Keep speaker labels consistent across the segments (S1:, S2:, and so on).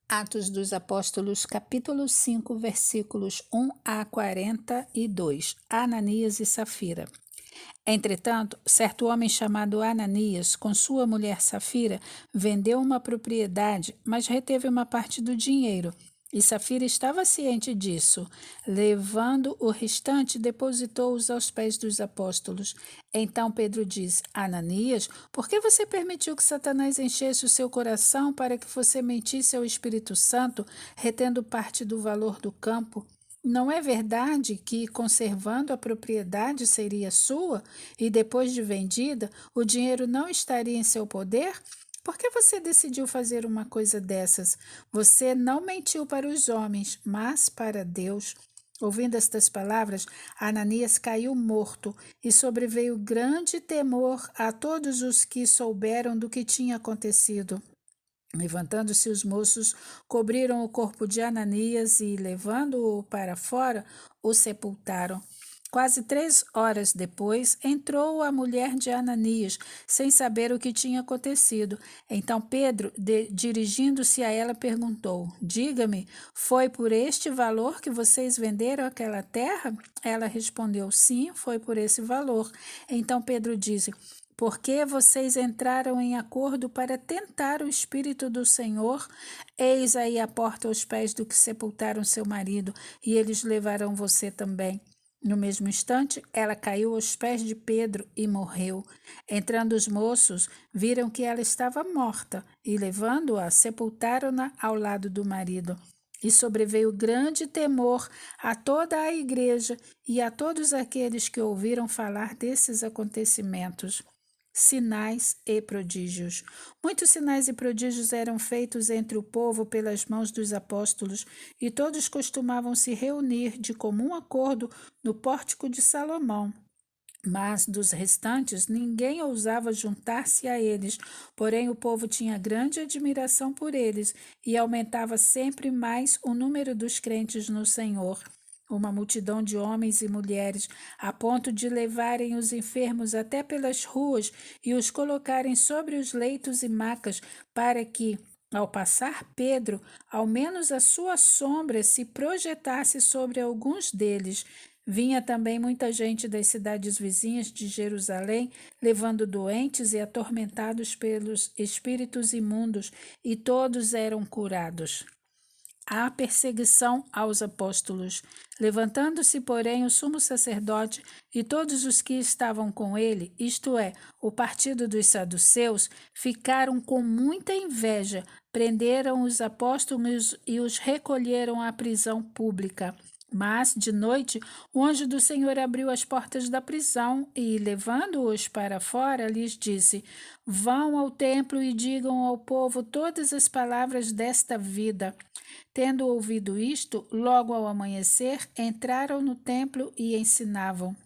S1: Atos dos Apóstolos, capítulo 5, versículos 1 a 42. Ananias e Safira. Entretanto, certo homem chamado Ananias, com sua mulher Safira, vendeu uma propriedade, mas reteve uma parte do dinheiro. E Safira estava ciente disso. Levando o restante, depositou-os aos pés dos apóstolos. Então Pedro disse: Ananias, por que você permitiu que Satanás enchesse o seu coração para que você mentisse ao Espírito Santo, retendo parte do valor do campo? Não é verdade que, conservando a propriedade, seria sua e depois de vendida, o dinheiro não estaria em seu poder? Por que você decidiu fazer uma coisa dessas? Você não mentiu para os homens, mas para Deus. Ouvindo estas palavras, Ananias caiu morto e sobreveio grande temor a todos os que souberam do que tinha acontecido. Levantando-se os moços, cobriram o corpo de Ananias e, levando-o para fora, o sepultaram. Quase 3 horas depois, entrou a mulher de Ananias, sem saber o que tinha acontecido. Então Pedro, dirigindo-se a ela, perguntou: Diga-me, foi por este valor que vocês venderam aquela terra? Ela respondeu: Sim, foi por esse valor. Então Pedro disse: por que vocês entraram em acordo para tentar o Espírito do Senhor? Eis aí a porta aos pés do que sepultaram seu marido, e eles levarão você também. No mesmo instante, ela caiu aos pés de Pedro e morreu. Entrando os moços, viram que ela estava morta, e levando-a, sepultaram-na ao lado do marido. E sobreveio grande temor a toda a igreja e a todos aqueles que ouviram falar desses acontecimentos. Sinais e prodígios. Muitos sinais e prodígios eram feitos entre o povo pelas mãos dos apóstolos, e todos costumavam se reunir de comum acordo no pórtico de Salomão. Mas dos restantes ninguém ousava juntar-se a eles, porém o povo tinha grande admiração por eles e aumentava sempre mais o número dos crentes no Senhor. Uma multidão de homens e mulheres, a ponto de levarem os enfermos até pelas ruas e os colocarem sobre os leitos e macas, para que, ao passar Pedro, ao menos a sua sombra se projetasse sobre alguns deles. Vinha também muita gente das cidades vizinhas de Jerusalém, levando doentes e atormentados pelos espíritos imundos, e todos eram curados. A perseguição aos apóstolos. Levantando-se, porém, o sumo sacerdote e todos os que estavam com ele, isto é, o partido dos saduceus, ficaram com muita inveja, prenderam os apóstolos e os recolheram à prisão pública. Mas, de noite, o anjo do Senhor abriu as portas da prisão e, levando-os para fora, lhes disse: Vão ao templo e digam ao povo todas as palavras desta vida. Tendo ouvido isto, logo ao amanhecer, entraram no templo e ensinavam.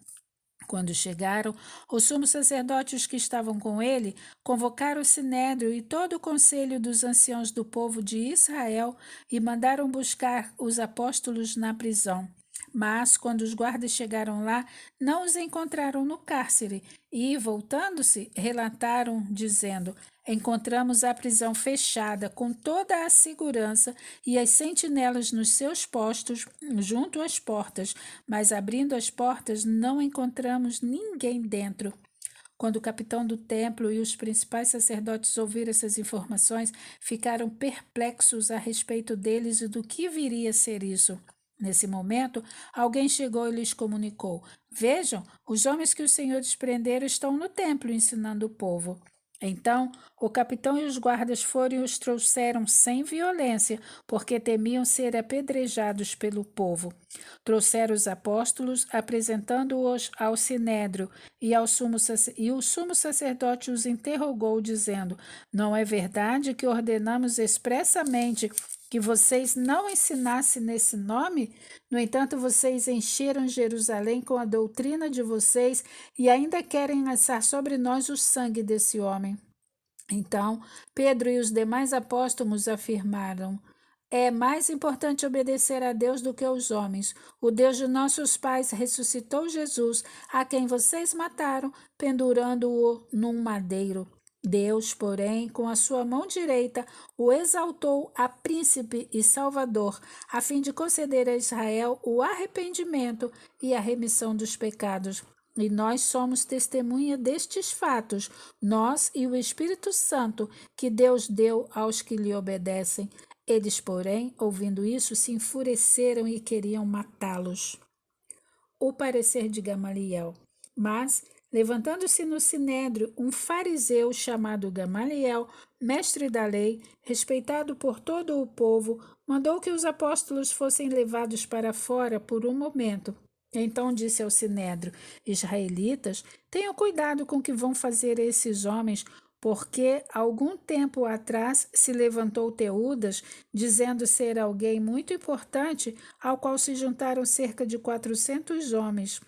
S1: Quando chegaram, o sumo sacerdote e os que estavam com ele convocaram o sinédrio e todo o conselho dos anciãos do povo de Israel e mandaram buscar os apóstolos na prisão. Mas, quando os guardas chegaram lá, não os encontraram no cárcere e, voltando-se, relataram, dizendo: Encontramos a prisão fechada com toda a segurança e as sentinelas nos seus postos junto às portas, mas abrindo as portas não encontramos ninguém dentro. Quando o capitão do templo e os principais sacerdotes ouviram essas informações, ficaram perplexos a respeito deles e do que viria a ser isso. Nesse momento, alguém chegou e lhes comunicou: Vejam, os homens que os senhores prenderam estão no templo ensinando o povo. Então, o capitão e os guardas foram e os trouxeram sem violência, porque temiam ser apedrejados pelo povo. Trouxeram os apóstolos, apresentando-os ao sinédrio, e o sumo sacerdote os interrogou, dizendo: Não é verdade que ordenamos expressamente que vocês não ensinassem nesse nome? No entanto, vocês encheram Jerusalém com a doutrina de vocês e ainda querem lançar sobre nós o sangue desse homem. Então, Pedro e os demais apóstolos afirmaram: É mais importante obedecer a Deus do que aos homens. O Deus de nossos pais ressuscitou Jesus, a quem vocês mataram, pendurando-o num madeiro. Deus, porém, com a sua mão direita, o exaltou a príncipe e salvador, a fim de conceder a Israel o arrependimento e a remissão dos pecados. E nós somos testemunha destes fatos, nós e o Espírito Santo, que Deus deu aos que lhe obedecem. Eles, porém, ouvindo isso, se enfureceram e queriam matá-los. O parecer de Gamaliel. Mas, levantando-se no sinédrio, um fariseu chamado Gamaliel, mestre da lei, respeitado por todo o povo, mandou que os apóstolos fossem levados para fora por um momento. Então disse ao sinédrio: Israelitas, tenham cuidado com o que vão fazer esses homens, porque algum tempo atrás se levantou Teudas, dizendo ser alguém muito importante, ao qual se juntaram cerca de 400 homens.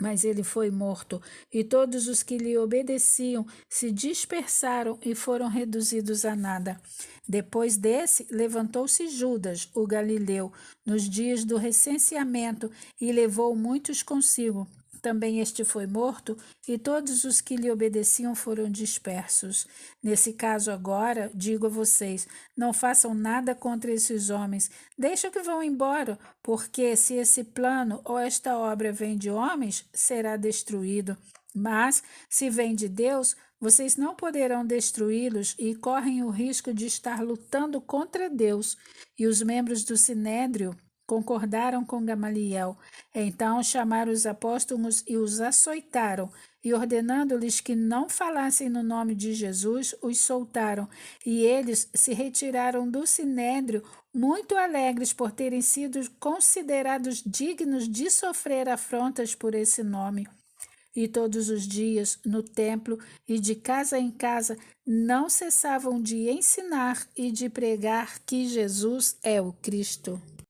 S1: Mas ele foi morto, e todos os que lhe obedeciam se dispersaram e foram reduzidos a nada. Depois desse, levantou-se Judas, o galileu, nos dias do recenseamento, e levou muitos consigo. Também este foi morto, e todos os que lhe obedeciam foram dispersos. Nesse caso agora, digo a vocês, não façam nada contra esses homens, deixem que vão embora, porque se esse plano ou esta obra vem de homens, será destruído. Mas, se vem de Deus, vocês não poderão destruí-los e correm o risco de estar lutando contra Deus. E os membros do Sinédrio concordaram com Gamaliel. Então chamaram os apóstolos e os açoitaram, e ordenando-lhes que não falassem no nome de Jesus, os soltaram. E eles se retiraram do sinédrio, muito alegres por terem sido considerados dignos de sofrer afrontas por esse nome. E todos os dias, no templo e de casa em casa, não cessavam de ensinar e de pregar que Jesus é o Cristo.